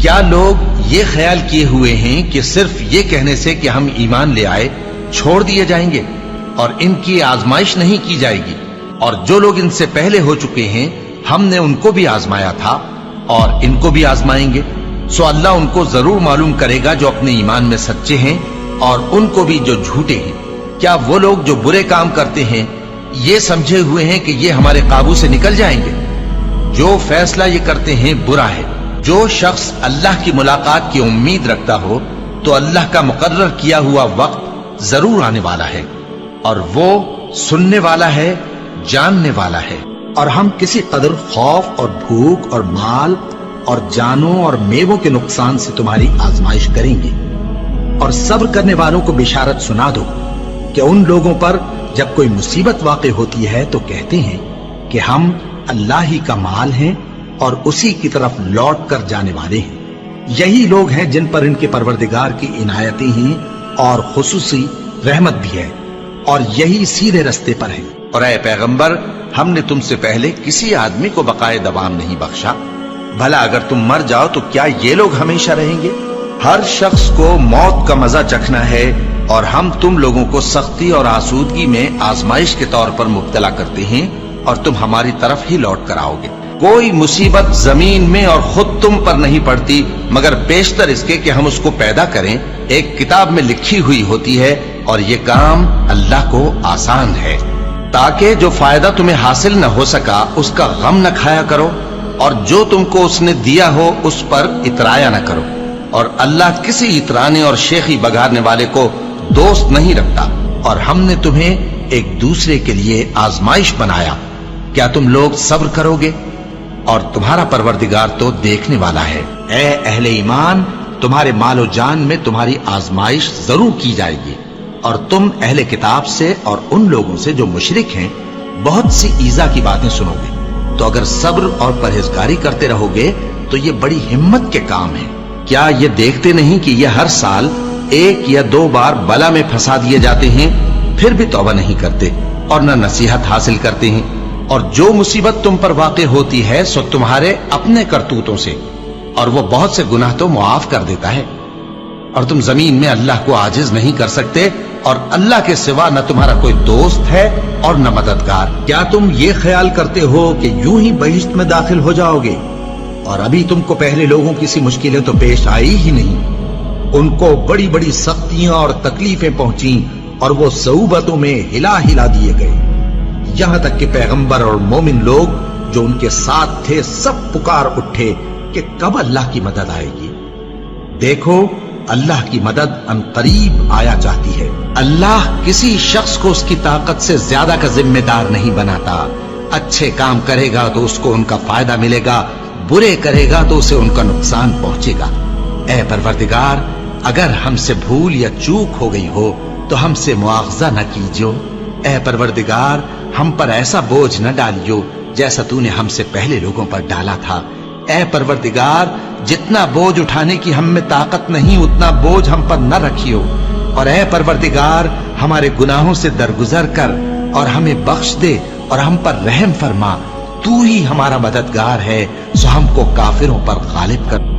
کیا لوگ یہ خیال کیے ہوئے ہیں کہ صرف یہ کہنے سے کہ ہم ایمان لے آئے چھوڑ دیے جائیں گے اور ان کی آزمائش نہیں کی جائے گی؟ اور جو لوگ ان سے پہلے ہو چکے ہیں ہم نے ان کو بھی آزمایا تھا اور ان کو بھی آزمائیں گے، سو اللہ ان کو ضرور معلوم کرے گا جو اپنے ایمان میں سچے ہیں اور ان کو بھی جو جھوٹے ہیں۔ کیا وہ لوگ جو برے کام کرتے ہیں یہ سمجھے ہوئے ہیں کہ یہ ہمارے قابو سے نکل جائیں گے؟ جو فیصلہ یہ کرتے ہیں برا ہے۔ جو شخص اللہ کی ملاقات کی امید رکھتا ہو تو اللہ کا مقرر کیا ہوا وقت ضرور آنے والا ہے، اور وہ سننے والا ہے، جاننے والا ہے۔ اور ہم کسی قدر خوف اور بھوک اور مال اور جانوں اور میووں کے نقصان سے تمہاری آزمائش کریں گے، اور صبر کرنے والوں کو بشارت سنا دو کہ ان لوگوں پر جب کوئی مصیبت واقع ہوتی ہے تو کہتے ہیں کہ ہم اللہ ہی کا مال ہیں اور اسی کی طرف لوٹ کر جانے والے ہیں۔ یہی لوگ ہیں جن پر ان کے پروردگار کی عنایتیں ہیں اور خصوصی رحمت بھی ہے، اور یہی سیدھے رستے پر ہیں۔ اور اے پیغمبر، ہم نے تم سے پہلے کسی آدمی کو بقائے دوام نہیں بخشا، بھلا اگر تم مر جاؤ تو کیا یہ لوگ ہمیشہ رہیں گے؟ ہر شخص کو موت کا مزہ چکھنا ہے، اور ہم تم لوگوں کو سختی اور آسودگی میں آزمائش کے طور پر مبتلا کرتے ہیں، اور تم ہماری طرف ہی لوٹ کر آؤ گے۔ کوئی مصیبت زمین میں اور خود تم پر نہیں پڑتی مگر بیشتر اس کے کہ ہم اس کو پیدا کریں ایک کتاب میں لکھی ہوئی ہوتی ہے، اور یہ کام اللہ کو آسان ہے، تاکہ جو فائدہ تمہیں حاصل نہ ہو سکا اس کا غم نہ کھایا کرو، اور جو تم کو اس نے دیا ہو اس پر اترایا نہ کرو۔ اور اللہ کسی اترانے اور شیخی بگاڑنے والے کو دوست نہیں رکھتا۔ اور ہم نے تمہیں ایک دوسرے کے لیے آزمائش بنایا، کیا تم لوگ صبر کرو گے؟ اور تمہارا پروردگار تو دیکھنے والا ہے۔ اے اہل ایمان، تمہارے مال و جان میں تمہاری آزمائش ضرور کی جائے گی، اور تم اہل کتاب سے اور ان لوگوں سے جو مشرک ہیں بہت سی ایذا کی باتیں سنو گے، تو اگر صبر اور پرہیزگاری کرتے رہو گے تو یہ بڑی ہمت کے کام ہے۔ کیا یہ دیکھتے نہیں کہ یہ ہر سال 1 یا 2 بار بلا میں پھنسا دیے جاتے ہیں، پھر بھی توبہ نہیں کرتے اور نہ نصیحت حاصل کرتے ہیں؟ اور جو مصیبت تم پر واقع ہوتی ہے سو تمہارے اپنے کرتوتوں سے، اور وہ بہت سے گناہ تو معاف کر دیتا ہے۔ اور تم زمین میں اللہ کو عاجز نہیں کر سکتے، اور اللہ کے سوا نہ تمہارا کوئی دوست ہے اور نہ مددگار۔ کیا تم یہ خیال کرتے ہو کہ یوں ہی بہشت میں داخل ہو جاؤ گے، اور ابھی تم کو پہلے لوگوں کی سی مشکلیں تو پیش آئی ہی نہیں؟ ان کو بڑی بڑی سختیاں اور تکلیفیں پہنچیں، اور وہ صعوبتوں میں ہلا ہلا دیے گئے، یہاں تک کہ پیغمبر اور مومن لوگ جو ان کے ساتھ تھے سب پکار اٹھے کہ کب اللہ کی مدد آئے گی۔ دیکھو، اللہ کی مدد ان قریب آیا چاہتی ہے۔ اللہ کسی شخص کو اس کی طاقت سے زیادہ کا ذمہ دار نہیں بناتا۔ اچھے کام کرے گا تو اس کو ان کا فائدہ ملے گا، برے کرے گا تو اسے ان کا نقصان پہنچے گا۔ اے پروردگار، اگر ہم سے بھول یا چوک ہو گئی ہو تو ہم سے مواخذہ نہ کیجو۔ اے پروردگار، ہم پر ایسا بوجھ نہ ڈالیو جیسا تو نے ہم سے پہلے لوگوں پر ڈالا تھا۔ اے پروردگار، جتنا بوجھ اٹھانے کی ہم میں طاقت نہیں اتنا بوجھ ہم پر نہ رکھیو، اور اے پروردگار، ہمارے گناہوں سے درگزر کر اور ہمیں بخش دے اور ہم پر رحم فرما۔ تو ہی ہمارا مددگار ہے، سو ہم کو کافروں پر غالب کر۔